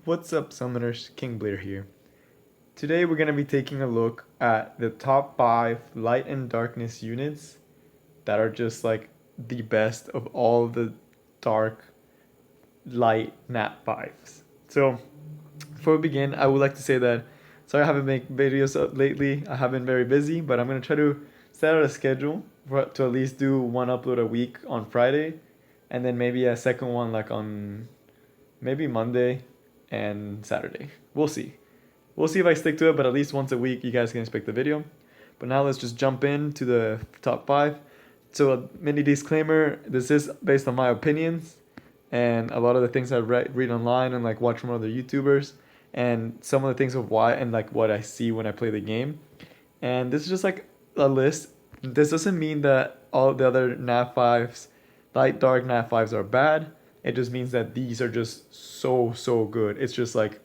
What's up, Summoners? King Blair here. Today we're going to be taking a look at the top 5 light and darkness units that are just like the best of all the dark light nat 5s. So, before we begin, I would like to say that sorry I haven't made videos lately. I have been very busy, but I'm going to try to set out a schedule to at least do one upload a week on Friday and then maybe a second one like on maybe Monday and Saturday. We'll see. We'll see if I stick to it, but at least once a week you guys can expect the video. But now let's just jump into the top 5. So a mini disclaimer, this is based on my opinions and a lot of the things I read online and like watch from other YouTubers and some of the things of why and like what I see when I play the game. And this is just like a list. This doesn't mean that all the other NAV 5s, light dark NAV 5s are bad. It just means that these are just so good. It's just like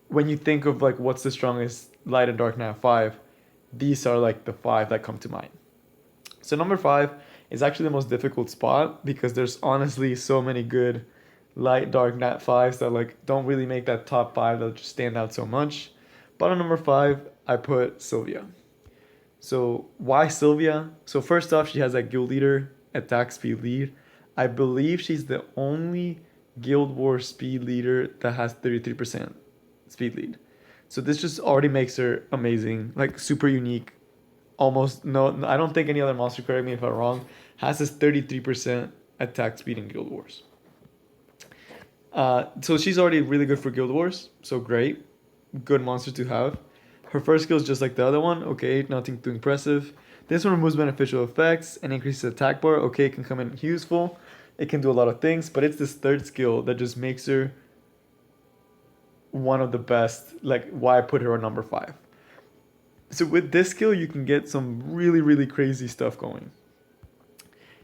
when you think of like what's the strongest light and dark NAV 5, these are like the 5 that come to mind. So number 5 is actually the most difficult spot because there's honestly so many good light dark nat 5s that like don't really make that top 5 that just stand out so much. But on number 5, I put Sylvia. So why Sylvia? So first off, she has that guild leader attack speed lead. I believe she's the only Guild Wars speed leader that has 33% speed lead. So this just already makes her amazing, like super unique. Almost no, I don't think any other monster, correct me if I'm wrong, has this 33% attack speed in Guild Wars. So she's already really good for Guild Wars, so great. Good monster to have. Her first skill is just like the other one, okay, nothing too impressive. This one removes beneficial effects and increases attack bar, okay, it can come in useful. It can do a lot of things, but it's this third skill that just makes her one of the best, like why I put her on number 5. So with this skill, you can get some really crazy stuff going.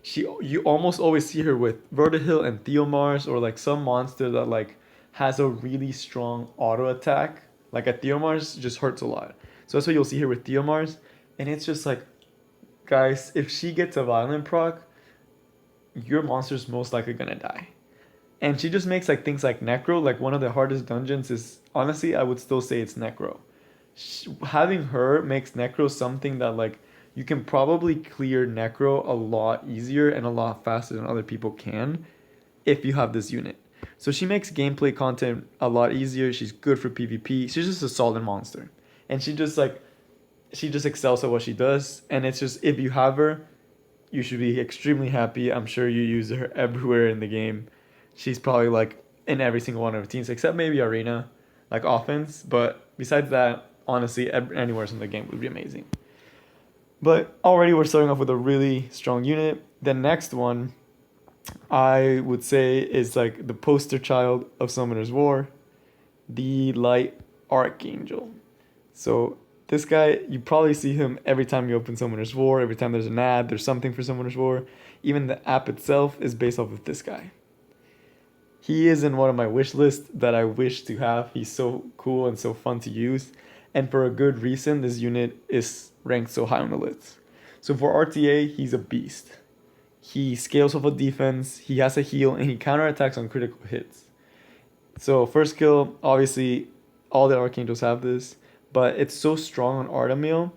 You almost always see her with Vertihil and Theomars or like some monster that like has a really strong auto attack. Like a Theomars just hurts a lot. So that's why you'll see her with Theomars. And it's just like, guys, if she gets a violent proc, your monster's most likely gonna die. And she just makes like things like Necro, like one of the hardest dungeons is honestly I would still say it's Necro. Having her makes Necro something that like you can probably clear Necro a lot easier and a lot faster than other people can if you have this unit. So she makes gameplay content a lot easier. She's good for PvP. She's just a solid monster. And she just excels at what she does. And it's just if you have her, you should be extremely happy. I'm sure you use her everywhere in the game. She's probably like in every single one of her teams except maybe Arena, like offense. But besides that, honestly, anywhere in the game would be amazing. But already we're starting off with a really strong unit. The next one, I would say, is like the poster child of Summoner's War, the Light Archangel. So this guy, you probably see him every time you open Summoner's War, every time there's an ad, there's something for Summoner's War. Even the app itself is based off of this guy. He is in one of my wish lists that I wish to have. He's so cool and so fun to use. And for a good reason, this unit is ranked so high on the list. So for RTA, he's a beast. He scales off of defense, he has a heal, and he counterattacks on critical hits. So first skill, obviously, all the Archangels have this, but it's so strong on Artemil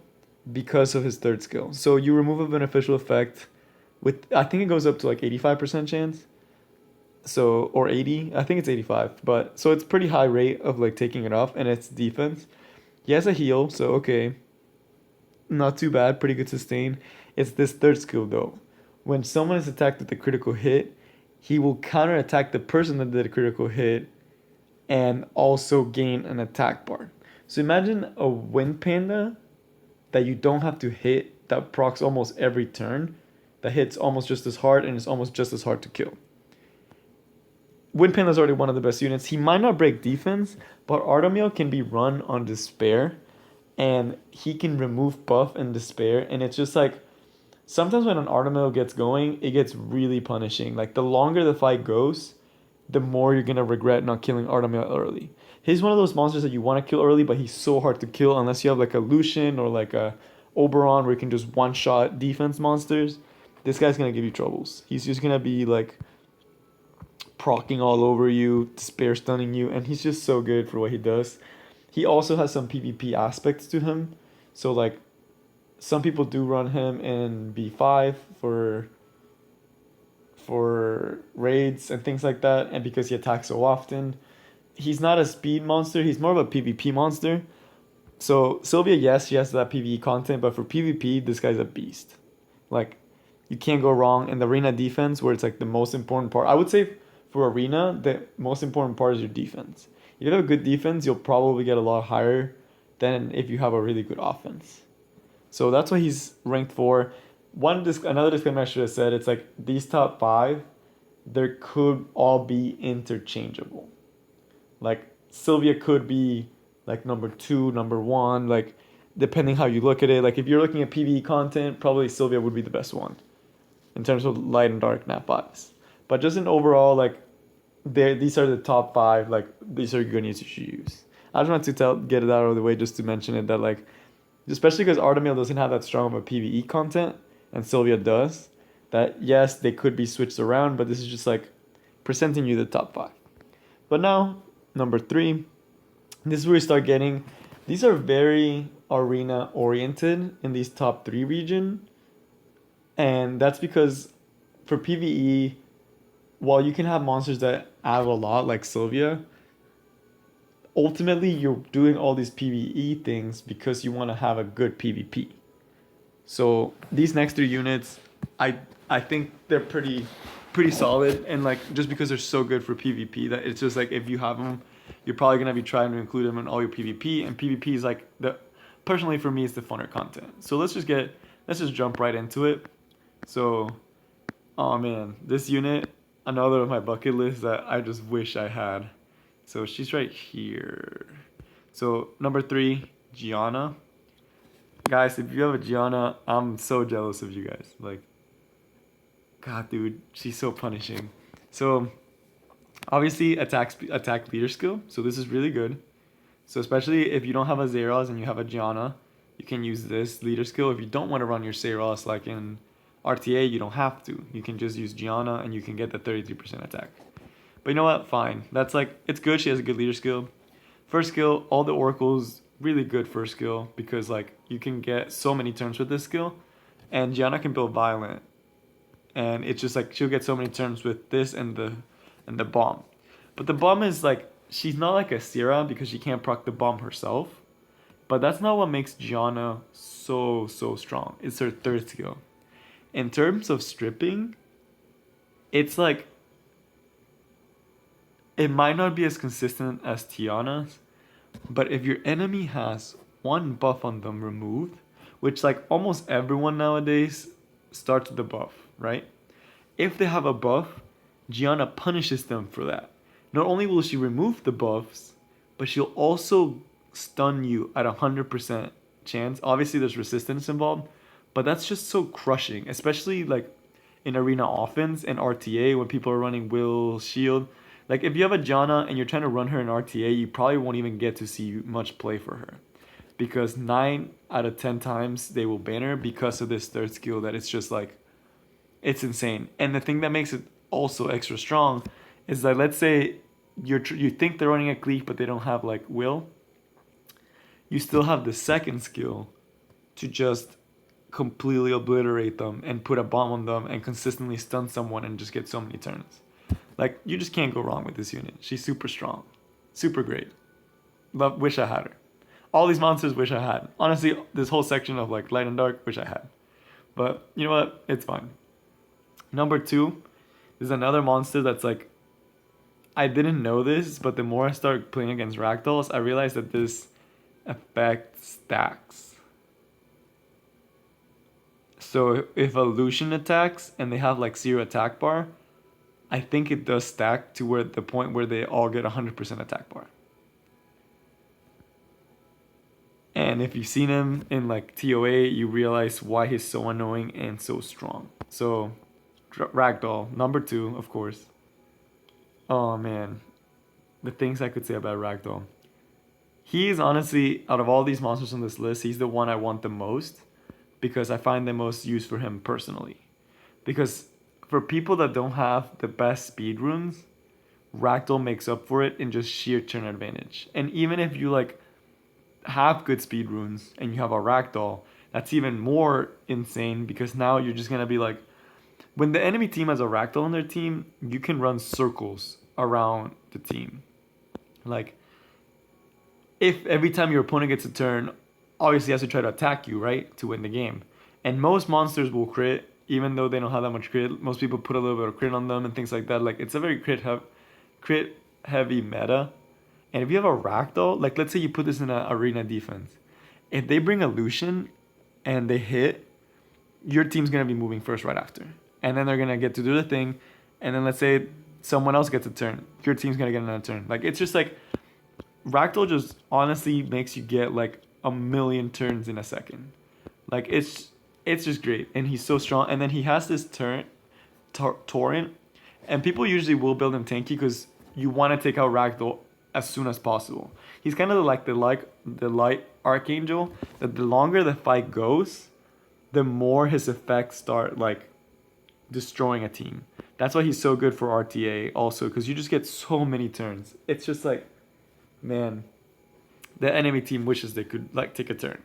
because of his third skill. So you remove a beneficial effect with, I think it goes up to like 85% chance. So, or 80, I think it's 85, but so it's pretty high rate of like taking it off, and it's defense. He has a heal, so okay, not too bad, pretty good sustain. It's this third skill though. When someone is attacked with a critical hit, he will counterattack the person that did a critical hit and also gain an attack bar. So imagine a Wind Panda that you don't have to hit that procs almost every turn, that hits almost just as hard and is almost just as hard to kill. Wind Panda is already one of the best units. He might not break defense, but Artemil can be run on Despair, and he can remove buff and Despair, and it's just like sometimes when an Artemil gets going, it gets really punishing. Like the longer the fight goes, the more you're gonna regret not killing Artemil early. He's one of those monsters that you want to kill early, but he's so hard to kill unless you have like a Lucian or like a Oberon where you can just one shot defense monsters. This guy's gonna give you troubles. He's just gonna be like procking all over you, spear stunning you, and he's just so good for what he does. He also has some PvP aspects to him. So like some people do run him in B5 for raids and things like that, and because he attacks so often, he's not a speed monster, he's more of a PvP monster. So Sylvia, yes, she has that PvE content, but for PvP, this guy's a beast. Like you can't go wrong in the arena defense where it's like the most important part. I would say for arena, the most important part is your defense. If you have a good defense, you'll probably get a lot higher than if you have a really good offense. So that's why he's ranked 4. Another disclaimer I should have said, it's like these top 5, there could all be interchangeable. Like Sylvia could be like number 2, number 1, like depending how you look at it. Like if you're looking at PvE content, probably Sylvia would be the best one in terms of light and dark nap vibes. But just in overall, like these are the top 5. Like these are good units you should use. I just want to get it out of the way just to mention it that like, especially because Artemil doesn't have that strong of a PvE content and Sylvia does. That yes, they could be switched around, but this is just like presenting you the top 5. But now number 3, this is where we start getting. These are very arena oriented in these top 3 region. And that's because for PvE, while you can have monsters that add a lot like Sylvia, ultimately you're doing all these PvE things because you want to have a good PvP. So these next 3 units, I think they're pretty solid, and like just because they're so good for PvP that it's just like if you have them, you're probably gonna be trying to include them in all your PvP, and PvP is like personally for me it's the funner content. So let's just jump right into it. So, oh man, this unit, another of my bucket list that I just wish I had. So she's right here. So number 3, Gianna. Guys, if you have a Gianna, I'm so jealous of you guys. Like, God, dude, she's so punishing. So obviously attack leader skill. So this is really good. So especially if you don't have a Zeros and you have a Gianna, you can use this leader skill. If you don't want to run your Zeros like in RTA, you don't have to. You can just use Gianna and you can get the 33% attack. But you know what? Fine. That's like, it's good. She has a good leader skill. First skill, all the oracles, really good first skill because like you can get so many turns with this skill. And Gianna can build violent. And it's just like she'll get so many turns with this and the bomb. But the bomb is like, she's not like a Sierra because she can't proc the bomb herself. But that's not what makes Gianna so strong. It's her third skill. In terms of stripping, it's like, it might not be as consistent as Tiana's, but if your enemy has one buff on them removed, which like almost everyone nowadays starts with the buff, right? If they have a buff, Gianna punishes them for that. Not only will she remove the buffs, but she'll also stun you at 100% chance. Obviously there's resistance involved, but that's just so crushing, especially like in arena offense and RTA when people are running will shield. Like if you have a Gianna and you're trying to run her in RTA, you probably won't even get to see much play for her, because 9 out of 10 times they will ban her because of this third skill that it's just like, it's insane. And the thing that makes it also extra strong is that let's say you think they're running a cleave but they don't have like will, you still have the second skill to just completely obliterate them and put a bomb on them and consistently stun someone and just get so many turns. Like, you just can't go wrong with this unit. She's super strong. Super great. Wish I had her. All these monsters wish I had. Honestly, this whole section of like light and dark, wish I had. But you know what? It's fine. Number 2 is another monster that's like, I didn't know this, but the more I start playing against Ragdolls, I realized that this effect stacks. So if a Lucian attacks and they have like 0 attack bar, I think it does stack to where the point where they all get 100% attack bar. And if you've seen him in like TOA, you realize why he's so annoying and so strong. So Ragdoll, number 2, of course. Oh man, the things I could say about Ragdoll. He is honestly, out of all these monsters on this list, he's the one I want the most because I find the most use for him personally. Because for people that don't have the best speed runes, Ragdoll makes up for it in just sheer turn advantage. And even if you like have good speed runes and you have a Ragdoll, that's even more insane because now you're just gonna be like, when the enemy team has a Ragdoll on their team, you can run circles around the team. Like, if every time your opponent gets a turn, obviously he has to try to attack you, right, to win the game. And most monsters will crit, even though they don't have that much crit. Most people put a little bit of crit on them and things like that. Like, it's a very crit heavy meta. And if you have a Ragdoll, like let's say you put this in an arena defense, if they bring a Lucian and they hit, your team's gonna be moving first right after, and then they're gonna get to do the thing, and then let's say someone else gets a turn, your team's gonna get another turn. Like it's just like Ragdoll just honestly makes you get like a million turns in a second. Like it's just great, and he's so strong. And then he has this torrent, and people usually will build him tanky because you want to take out Ragdoll as soon as possible. He's kind of like the light archangel. That the longer the fight goes, the more his effects start like destroying a team. That's why he's so good for RTA also, because you just get so many turns. It's just like, man, the enemy team wishes they could like take a turn.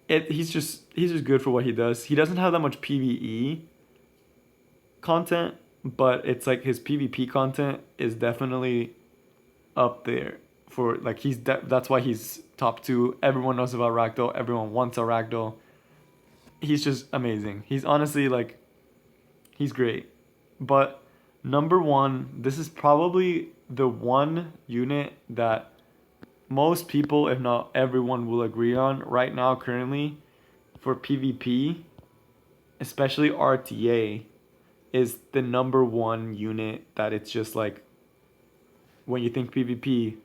He's just good for what he does. He doesn't have that much PvE content, but it's like his PvP content is definitely up there for like that's why he's top 2. Everyone knows about Ragdoll. Everyone wants a Ragdoll. He's just amazing. He's honestly like, he's great. But number 1, this is probably the one unit that most people, if not everyone, will agree on right now currently for PvP, especially RTA, is the number 1 unit that it's just like, when you think PvP,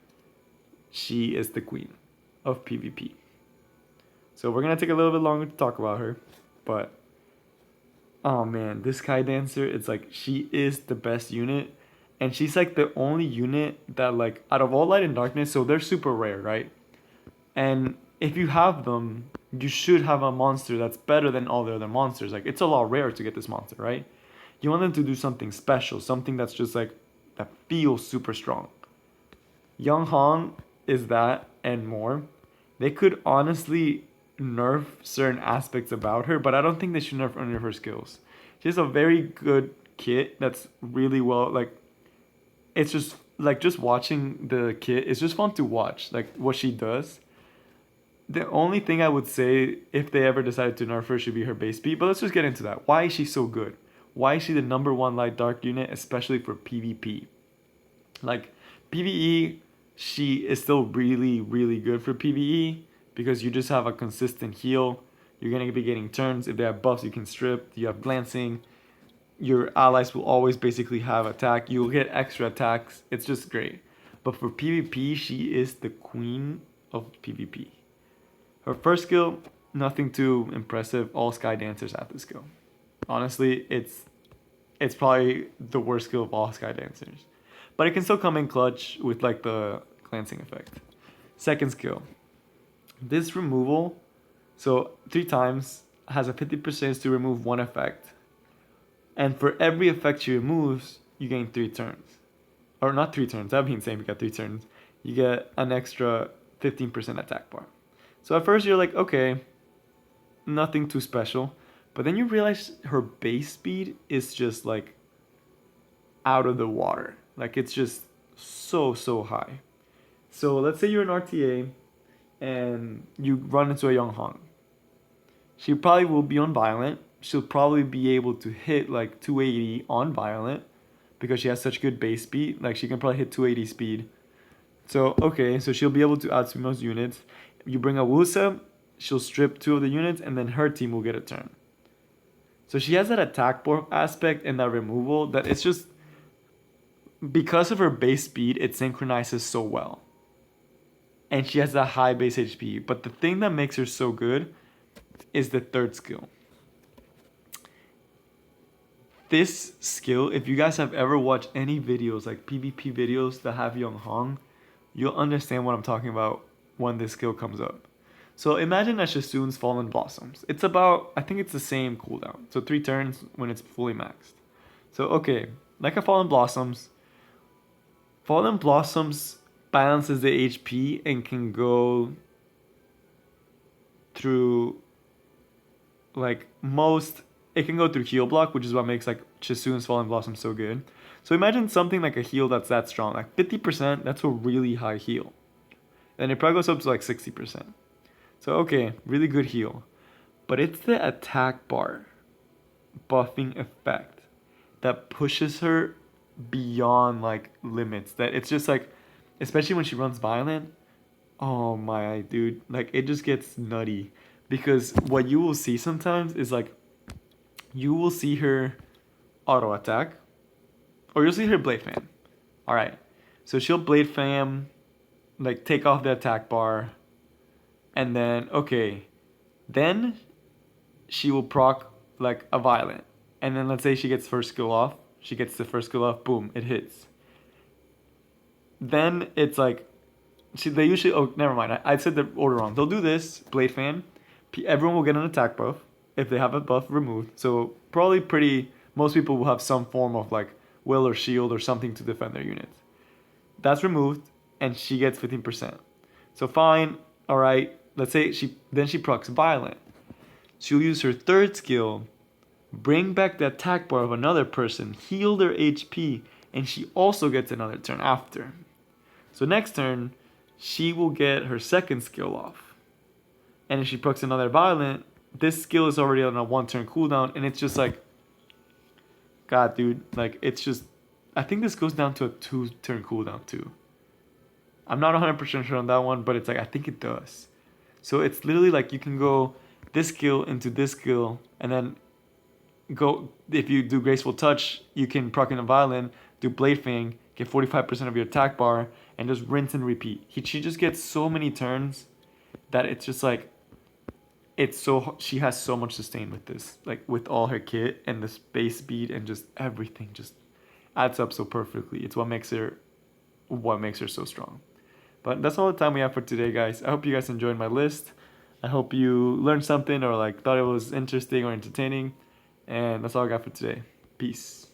she is the queen of PvP. So we're going to take a little bit longer to talk about her, but oh man, this Sky Dancer, it's like she is the best unit, and she's like the only unit that like out of all Light and Darkness, so they're super rare, right? And if you have them, you should have a monster that's better than all the other monsters. Like it's a lot rare to get this monster, right? You want them to do something special, something that's just like that feels super strong. Young Hong is that and more. They could honestly nerf certain aspects about her, but I don't think they should nerf any of her skills. She has a very good kit that's really well, like, it's just like just watching the kit, it's just fun to watch, like what she does. The only thing I would say if they ever decided to nerf her should be her base speed, but let's just get into that. Why is she so good? Why is she the number 1 light dark unit, especially for PvP? Like PvE, she is still really, really good for PvE because you just have a consistent heal. You're going to be getting turns. If they have buffs, you can strip. You have glancing. Your allies will always basically have attack. You'll get extra attacks. It's just great. But for PvP, she is the queen of PvP. Her first skill, nothing too impressive. All Sky Dancers have this skill. Honestly, it's probably the worst skill of all Sky Dancers. But it can still come in clutch with like the glancing effect. Second skill. This removal, so 3 times, has a 50% to remove 1 effect. And for every effect she removes, you gain 3 turns. Or not 3 turns, that'd be insane if you got 3 turns. You get an extra 15% attack bar. So at first you're like, okay, nothing too special. But then you realize her base speed is just like out of the water. Like it's just so high. So let's say you're an RTA and you run into a Young Hong. She probably will be on Violent. She'll probably be able to hit like 280 on Violent because she has such good base speed. Like she can probably hit 280 speed. So okay, so she'll be able to outspeed most units. You bring a Wusa, she'll strip 2 of the units and then her team will get a turn. So she has that attack bar aspect and that removal that it's just, because of her base speed, it synchronizes so well. And she has a high base HP. But the thing that makes her so good is the third skill. This skill, if you guys have ever watched any videos, like PvP videos that have Young Hong, you'll understand what I'm talking about when this skill comes up. So imagine a Shasun's Fallen Blossoms. It's about, I think it's the same cooldown. So 3 turns when it's fully maxed. So okay, like a Fallen Blossoms, Fallen Blossoms balances the HP and can go through like most. It can go through heal block, which is what makes like Chisune's Fallen Blossom so good. So imagine something like a heal that's that strong, like 50%. That's a really high heal, and it probably goes up to like 60%. So okay, really good heal, but it's the attack bar buffing effect that pushes her beyond like limits. That it's just like, especially when she runs violent. Oh my dude, like it just gets nutty because what you will see sometimes is like you will see her auto attack or you'll see her blade fan. All right, so she'll blade fan, like take off the attack bar, and then okay, then she will proc like a violent, and then let's say she gets first skill off. She gets the first skill off. Boom, it hits. Then it's like they usually. Oh, never mind. I said the order wrong. They'll do this blade fan. Everyone will get an attack buff if they have a buff removed. So probably pretty. Most people will have some form of like will or shield or something to defend their units. That's removed, and she gets 15%. So fine. All right. Let's say she procs violent. She'll use her third skill, bring back the attack bar of another person, heal their HP, and she also gets another turn after. So next turn, she will get her second skill off. And if she procs another violent, this skill is already on a 1 turn cooldown, and it's just like, God, dude, like it's just, I think this goes down to a 2 turn cooldown too. I'm not 100% sure on that one, but it's like, I think it does. So it's literally like you can go this skill into this skill, and then go, if you do Graceful Touch, you can proc in a violent, do Blade Fang, get 45% of your attack bar, and just rinse and repeat. She just gets so many turns that it's just like, it's so, she has so much sustain with this, like with all her kit and the space speed and just everything just adds up so perfectly. It's what makes her so strong. But that's all the time we have for today, guys. I hope you guys enjoyed my list. I hope you learned something or like thought it was interesting or entertaining. And that's all I got for today. Peace.